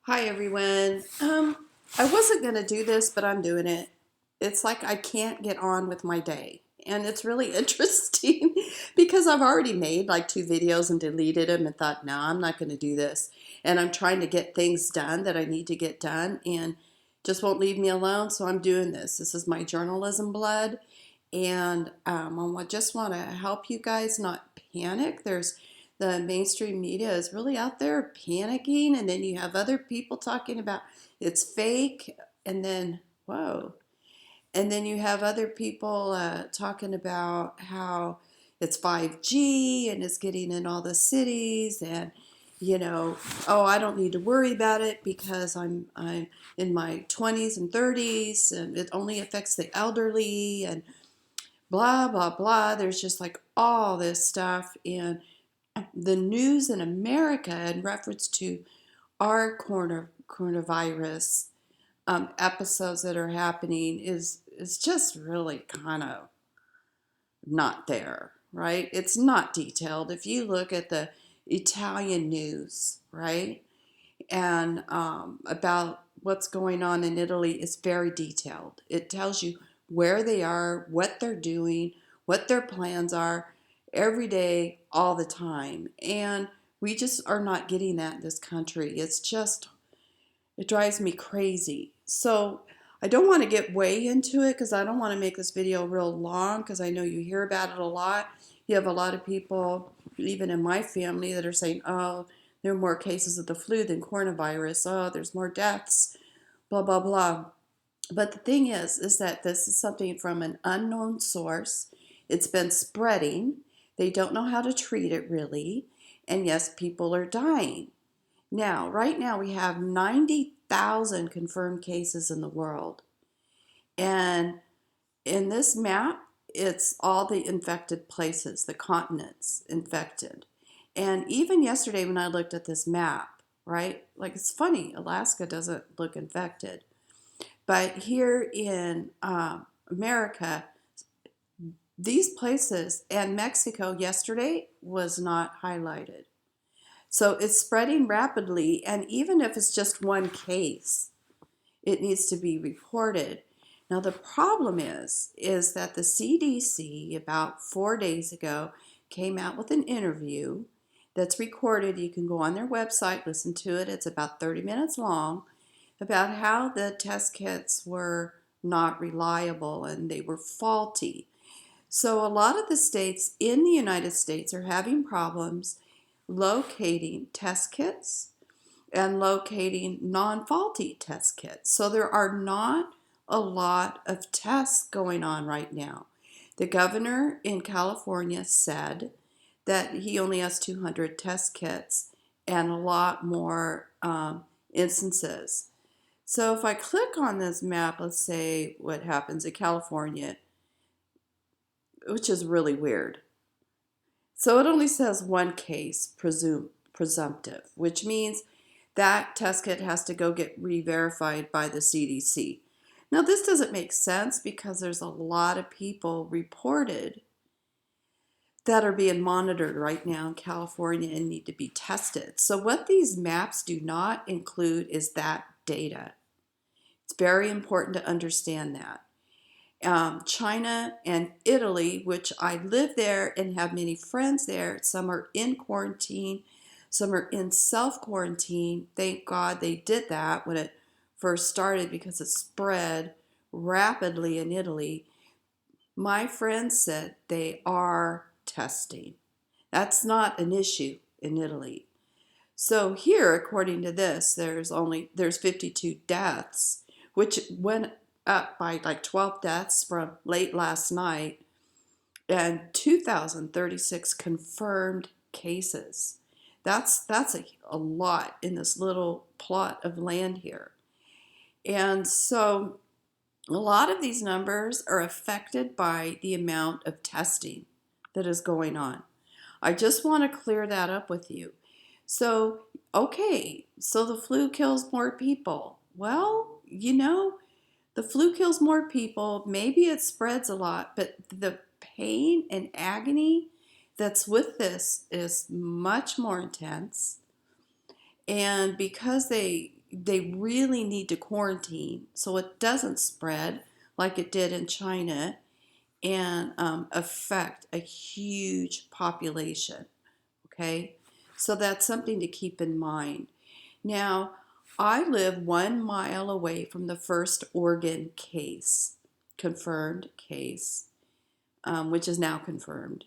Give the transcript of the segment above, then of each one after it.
Hi everyone. I wasn't going to do this, but I'm doing it. It's like I can't get on with my day. And it's really interesting because I've already made like 2 videos and deleted them and thought, no, I'm not going to do this. And I'm trying to get things done that I need to get done and just won't leave me alone. So I'm doing this. This is my journalism blood. And I just want to help you guys not panic. The mainstream media is really out there panicking, and then you have other people talking about it's fake, and then whoa, and then you have other people talking about how it's 5G and it's getting in all the cities, and oh, I don't need to worry about it because I'm in my 20s and 30s, and it only affects the elderly, and blah blah blah. There's just like all this stuff, and the news in America in reference to our coronavirus episodes that are happening is just really kind of not there, right? It's not detailed. If you look at the Italian news, right, and about what's going on in Italy, it's very detailed. It tells you where they are, what they're doing, what their plans are every day, all the time. And we just are not getting that in this country. It drives me crazy. So I don't want to get way into it because I don't want to make this video real long because I know you hear about it a lot. You have a lot of people, even in my family, that are saying, oh, there are more cases of the flu than coronavirus. Oh, there's more deaths, blah, blah, blah. But the thing is that this is something from an unknown source. It's been spreading. They don't know how to treat it really. And yes, people are dying. Now, right now, we have 90,000 confirmed cases in the world. And in this map, it's all the infected places, the continents infected. And even yesterday when I looked at this map, right, like it's funny, Alaska doesn't look infected. But here in America, these places and Mexico yesterday was not highlighted. So it's spreading rapidly, and even if it's just one case, it needs to be reported. Now the problem is that the CDC about 4 days ago came out with an interview that's recorded. You can go on their website, listen to it. It's about 30 minutes long, about how the test kits were not reliable and they were faulty. So a lot of the states in the United States are having problems locating test kits and locating non-faulty test kits. So there are not a lot of tests going on right now. The governor in California said that he only has 200 test kits and a lot more instances. So if I click on this map, let's say what happens in California, which is really weird. So it only says one case presumptive, which means that test kit has to go get re-verified by the CDC. Now this doesn't make sense because there's a lot of people reported that are being monitored right now in California and need to be tested. So what these maps do not include is that data. It's very important to understand that. China and Italy, which I live there and have many friends there. Some are in quarantine, some are in self-quarantine. Thank God they did that when it first started because it spread rapidly in Italy. My friends said they are testing. That's not an issue in Italy. So here, according to this, there's 52 deaths, which went up by like 12 deaths from late last night, and 2,036 confirmed cases. That's a lot in this little plot of land here. And so a lot of these numbers are affected by the amount of testing that is going on. I just want to clear that up with you. So, okay, so the flu kills more people. Well, the flu kills more people. Maybe it spreads a lot, but the pain and agony that's with this is much more intense. And because they they really need to quarantine so it doesn't spread like it did in China and affect a huge population. Okay, so that's something to keep in mind. Now, I live 1 mile away from the first Oregon case, confirmed case, which is now confirmed.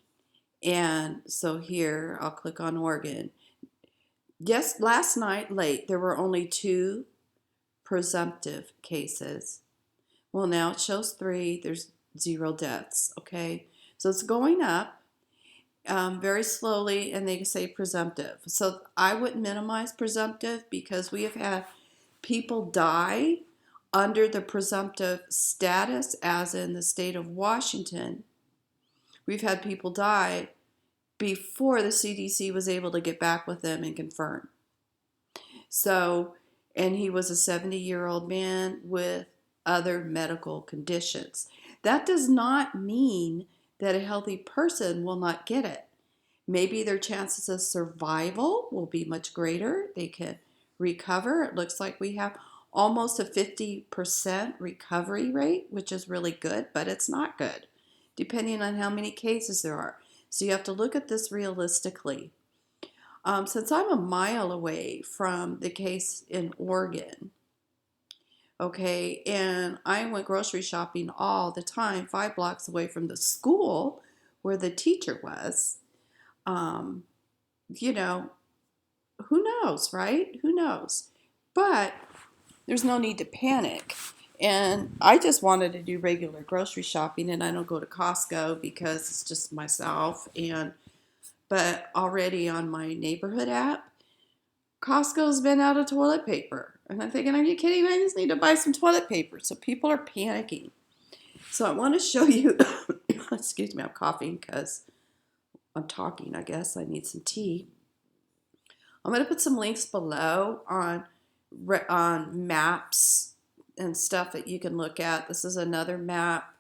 And so here, I'll click on Oregon. Yes, last night late, there were only 2 presumptive cases. Well, now it shows 3. There's 0 deaths. Okay, so it's going up very slowly, and they say presumptive. So I wouldn't minimize presumptive because we have had people die under the presumptive status, as in the state of Washington. We've had people die before the CDC was able to get back with them and confirm. So, and he was a 70-year-old man with other medical conditions. That does not mean that a healthy person will not get it. Maybe their chances of survival will be much greater. They can recover. It looks like we have almost a 50% recovery rate, which is really good, but it's not good, depending on how many cases there are. So you have to look at this realistically. Since I'm a mile away from the case in Oregon, okay, and I went grocery shopping all the time, 5 blocks away from the school where the teacher was, um, you know, who knows, right? Who knows? But there's no need to panic. And I just wanted to do regular grocery shopping, and I don't go to Costco because it's just myself. But already on my neighborhood app, Costco's been out of toilet paper. And I'm thinking, are you kidding me? I just need to buy some toilet paper. So people are panicking. So I want to show you, excuse me, I'm coughing because I'm talking, I guess. I need some tea. I'm going to put some links below on maps and stuff that you can look at. This is another map.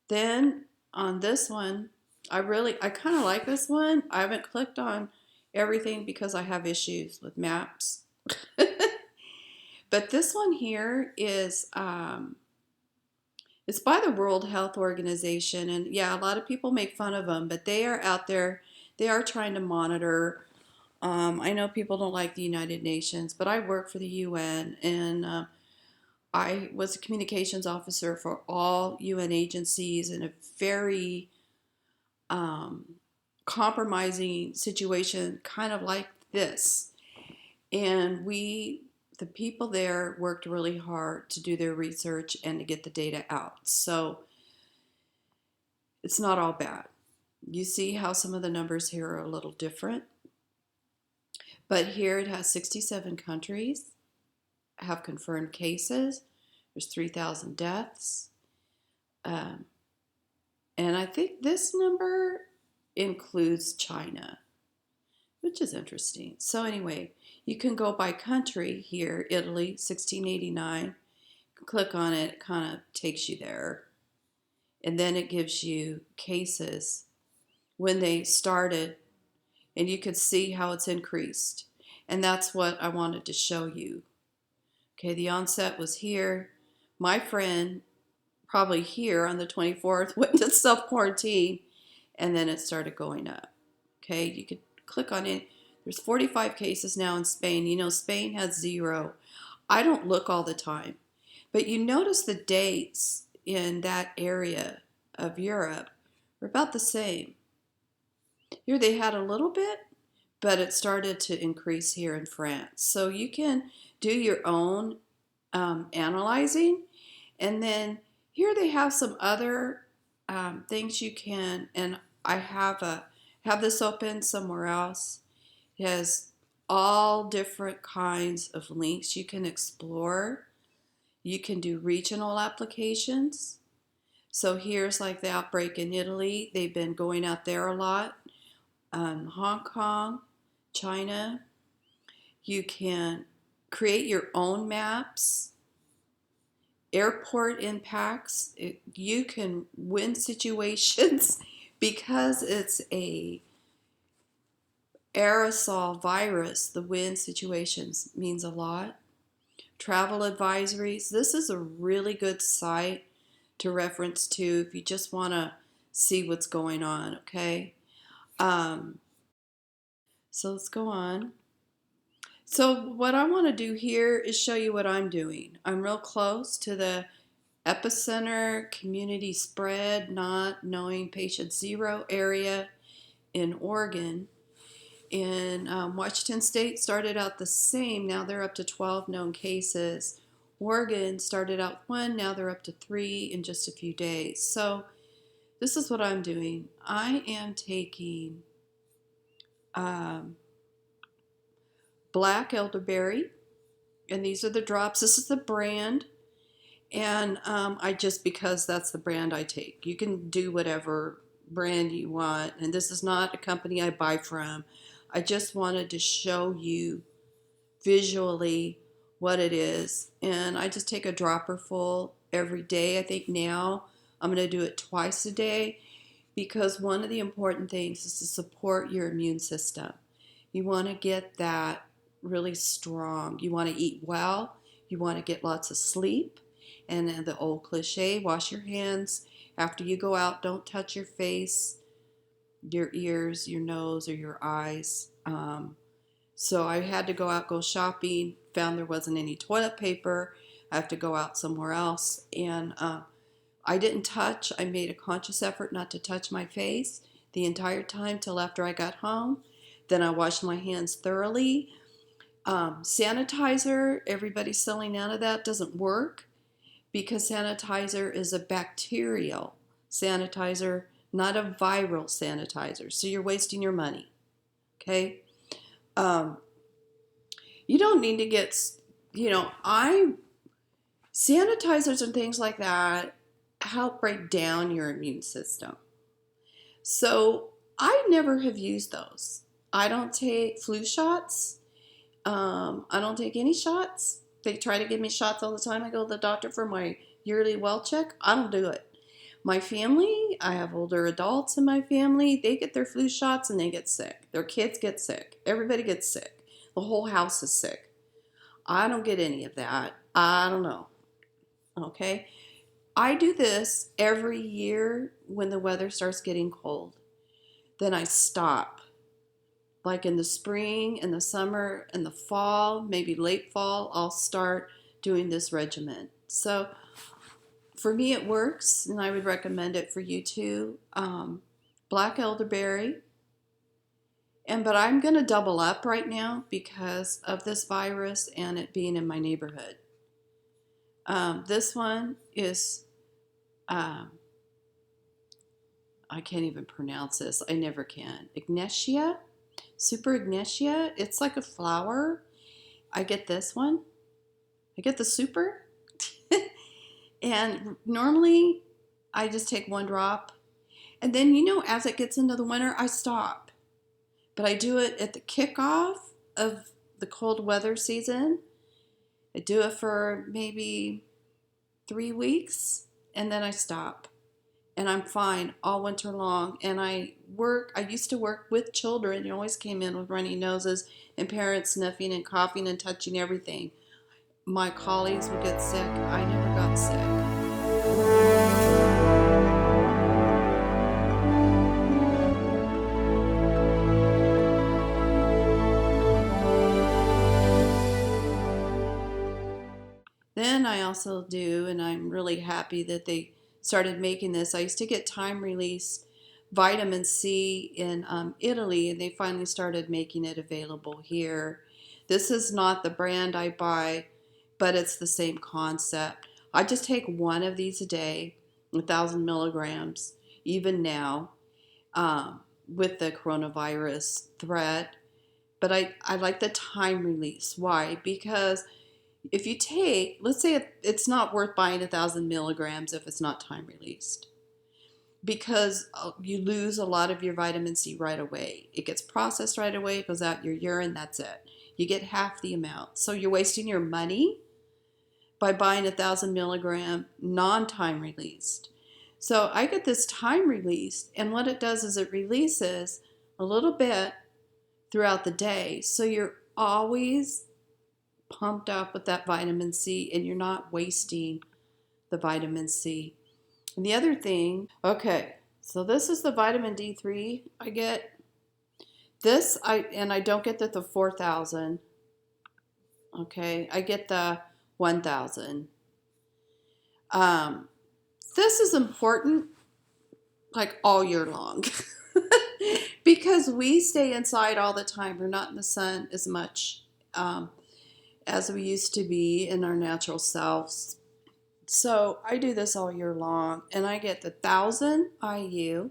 Then on this one, I kind of like this one. I haven't clicked on everything because I have issues with maps. But this one here is it's by the World Health Organization, and yeah, a lot of people make fun of them, but they are out there. They are trying to monitor. I know people don't like the United Nations, but I work for the UN, and I was a communications officer for all UN agencies in a very compromising situation, kind of like this. And the people there worked really hard to do their research and to get the data out. So it's not all bad. You see how some of the numbers here are a little different. But here it has 67 countries have confirmed cases. There's 3,000 deaths. And I think this number includes China, which is interesting. So anyway, you can go by country here. Italy, 1689. Click on it, it kind of takes you there. And then it gives you cases when they started, and you can see how it's increased. And that's what I wanted to show you. Okay, the onset was here. My friend, probably here on the 24th, went to self-quarantine, and then it started going up. Okay, you could click on it. There's 45 cases now in Spain. You know, Spain has 0. I don't look all the time, but you notice the dates in that area of Europe are about the same. Here they had a little bit, but it started to increase here in France. So you can do your own analyzing. And then here they have some other things you can, and I have this open somewhere else. It has all different kinds of links you can explore. You can do regional applications. So here's like the outbreak in Italy. They've been going out there a lot. Hong Kong, China. You can create your own maps. Airport impacts. You can win situations because it's a aerosol virus. The win situations means a lot. travel advisories. This is a really good site to reference to if you just want to see what's going on, okay? Um, so let's go on. So what I want to do here is show you what I'm doing. I'm real close to the epicenter community spread, not knowing patient zero area in Oregon. In Washington State started out the same. Now they're up to 12 known cases. Oregon started out 1, now they're up to 3 in just a few days. So this is what I'm doing. I am taking black elderberry, and these are the drops. This is the brand, and because that's the brand I take. You can do whatever brand you want, and this is not a company I buy from. I just wanted to show you visually what it is, and I just take a dropper full every day. I think now I'm going to do it twice a day, because one of the important things is to support your immune system. You want to get that really strong. You want to eat well. You want to get lots of sleep. And then the old cliche, wash your hands after you go out. Don't touch your face, your ears, your nose, or your eyes. So I had to go shopping, found there wasn't any toilet paper. I have to go out somewhere else. And I made a conscious effort not to touch my face the entire time till after I got home. Then I washed my hands thoroughly. Sanitizer, everybody's selling out of that, doesn't work because sanitizer is a bacterial sanitizer, not a viral sanitizer. So you're wasting your money. Okay? You don't need to get, sanitizers and things like that help break down your immune system. So I never have used those. I don't take flu shots. I don't take any shots. They try to give me shots all the time. I go to the doctor for my yearly well check. I don't do it. My family, I have older adults in my family. They get their flu shots and they get sick. Their kids get sick. Everybody gets sick. The whole house is sick. I don't get any of that. I don't know. Okay? I do this every year when the weather starts getting cold. Then I stop. Like in the spring, in the summer, in the fall, maybe late fall, I'll start doing this regimen. So for me, it works, and I would recommend it for you too. Black elderberry. But I'm going to double up right now because of this virus and it being in my neighborhood. This one is, I can't even pronounce this. I never can. Ignatia, Super Ignatia. It's like a flower. I get this one. I get the super. And normally I just take one drop. And then, as it gets into the winter, I stop. But I do it at the kickoff of the cold weather season. I do it for maybe 3 weeks, and then I stop. And I'm fine all winter long. And I used to work with children. You always came in with runny noses and parents sniffing and coughing and touching everything. My colleagues would get sick. I never got sick. Then I also do, and I'm really happy that they started making this. I used to get time-release vitamin C in Italy, and they finally started making it available here. This is not the brand I buy, but it's the same concept. I just take one of these a day, 1,000 milligrams, even now, with the coronavirus threat. But I like the time release. Why? Because if you take, let's say it's not worth buying 1,000 milligrams if it's not time released, because you lose a lot of your vitamin C right away. It gets processed right away, it goes out your urine, that's it. You get half the amount. So you're wasting your money by buying 1,000 milligram non-time released. So I get this time released, and what it does is it releases a little bit throughout the day. So you're always pumped up with that vitamin C, and you're not wasting the vitamin C. And the other thing, okay, so this is the vitamin D3 I get. This, I don't get the 4,000. Okay, I get the 1,000. This is important like all year long because we stay inside all the time. We're not in the sun as much as we used to be in our natural selves. So I do this all year long, and I get the 1,000 IU,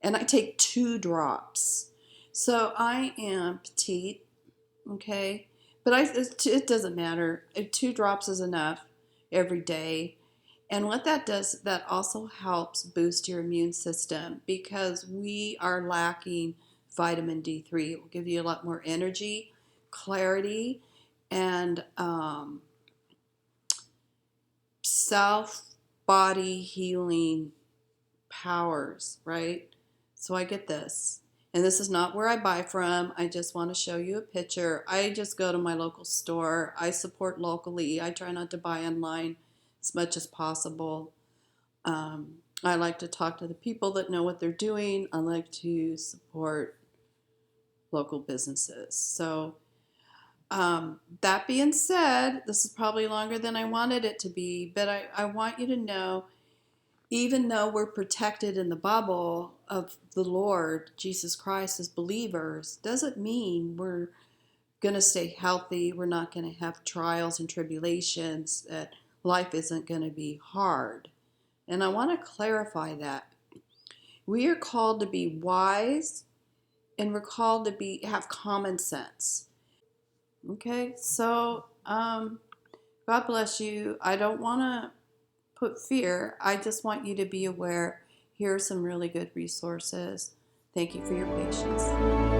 and I take 2 drops. So I am petite, okay, but it doesn't matter. 2 drops is enough every day. And what that does, that also helps boost your immune system because we are lacking vitamin D3. It will give you a lot more energy, clarity, and self-body healing powers, right? So I get this. And this is not where I buy from. I just want to show you a picture. I just go to my local store. I support locally. I try not to buy online as much as possible. I like to talk to the people that know what they're doing. I like to support local businesses. So that being said, this is probably longer than I wanted it to be, but I want you to know, even though we're protected in the bubble of the Lord Jesus Christ as believers, doesn't mean we're going to stay healthy. We're not going to have trials and tribulations, that life isn't going to be hard. And I want to clarify that. We are called to be wise, and we're called to have common sense. Okay, so God bless you. I don't want to put fear. I just want you to be aware. Here are some really good resources. Thank you for your patience.